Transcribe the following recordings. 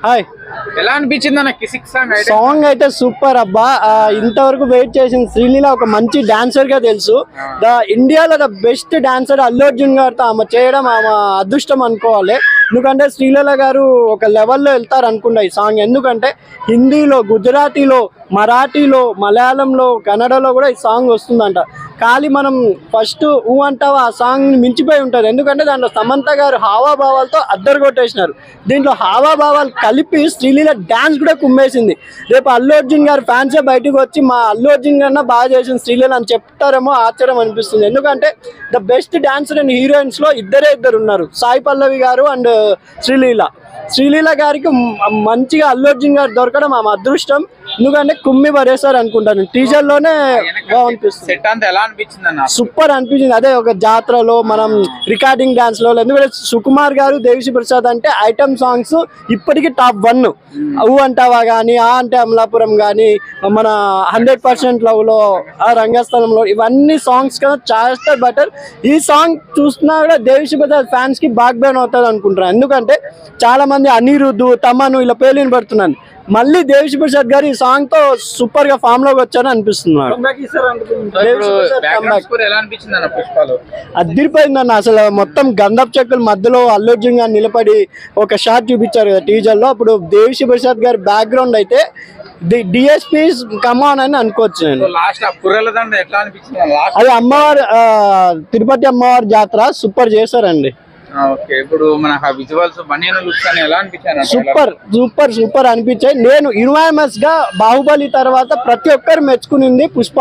Hi, ఎలా అనిపించింది అన్న కిసిక్ సాంగ్? సాంగ్ అయితే సూపర్ అబ్బా. ఇంతవరకు వెయిట్ చేసిన శ్రీలీల ఒక మంచి డాన్సర్ గా తెలుసు. ఇండియాలో the best dancer Allu Arjun గారితో ఆమె చేయడం ఆమె అదృష్టం అనుకోవాలి. ఎందుకంటే శ్రీలీల గారు ఒక లెవెల్లో వెళ్తారు అనుకుంటా ఈ సాంగ్. ఎందుకంటే హిందీలో, గుజరాతీలో, మరాఠీలో, మలయాళంలో, కన్నడలో కూడా ఈ సాంగ్ వస్తుందంట. కానీ మనం ఫస్ట్ ఊ అంటావా ఆ సాంగ్ మించిపోయి ఉంటుంది. ఎందుకంటే దాంట్లో సమంత గారు హావాభావాలతో అద్దరు కొట్టేసినారు. దీంట్లో హావాభావాలు కలిపి శ్రీలీల డ్యాన్స్ కూడా కుమ్మేసింది. రేపు అల్లు అర్జున్ గారు ఫ్యాన్సే బయటకు వచ్చి మా అల్లు అర్జున్ కన్నా బాగా చేసిన శ్రీలీల అని చెప్తారేమో ఆశ్చర్యం అనిపిస్తుంది. ఎందుకంటే ద బెస్ట్ డాన్సర్ అండ్ హీరోయిన్స్లో ఇద్దరు ఉన్నారు, సాయి పల్లవి గారు అండ్ శ్రీలీల గారికి మంచిగా అల్లు అర్జున్ గారు దొరకడం ఆమె అదృష్టం. ఎందుకంటే కుమ్మి పడేసారు అనుకుంటాను. టీజర్ లోనే సూపర్ అనిపించింది. అదే ఒక జాతరలో మనం రికార్డింగ్ డాన్స్ లో, ఎందుకంటే సుకుమార్ గారు, దేవిశ్రీ ప్రసాద్ అంటే ఐటమ్ సాంగ్స్ ఇప్పటికీ టాప్ 1. ఊ అంటావా కానీ, ఆ అంటే అమలాపురం కానీ, మన 100% లవ్ లో, ఆ రంగస్థలంలో, ఇవన్నీ సాంగ్స్ కదా చాలా బెటర్. ఈ సాంగ్ చూస్తున్నా కూడా దేవిశ్రీ ప్రసాద్ ఫ్యాన్స్ కి బాక్ బోన్ అవుతుంది అనుకుంటున్నాను. ఎందుకంటే చాలా మంది అనిరుద్ధ్, తమను ఇలా పేర్లు పడుతున్నాను. మళ్ళీ దేవిశ్రీ ప్రసాద్ గారు ఈ సాంగ్ తో సూపర్ గా ఫామ్ లోకి వచ్చారని అనిపిస్తున్నారు. అదిరిపోయిందన్న. అసలు మొత్తం గంధపు చెక్కుల మధ్యలో అల్లు అర్జున్ గారు నిలబడి ఒక షాట్ చూపించారు కదా టీజర్ లో. అప్పుడు దేవిశ్రీ ప్రసాద్ గారి బ్యాక్గ్రౌండ్ అయితే డిఎస్పీ కమాన్ అని అనుకోవచ్చు నేను. అది అమ్మవారు, తిరుపతి అమ్మవారి జాతర సూపర్ చేశారండి. ఇప్పుడు మన విజువల్స్ ఎలా అనిపించాయి? సూపర్ అనిపించాయి. నేను యునానిమస్ గా బాహుబలి తర్వాత ప్రతి ఒక్కరు మెచ్చుకునింది పుష్ప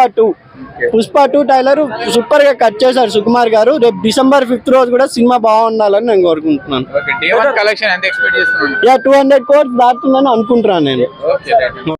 2 టైలర్ సూపర్ గా కట్ చేశారు సుకుమార్ గారు. రేపు December 5th రోజు కూడా సినిమా బాగుండాలని నేను కోరుకుంటున్నాను. 200 crores దాటుతుందని అనుకుంటున్నాను నేను.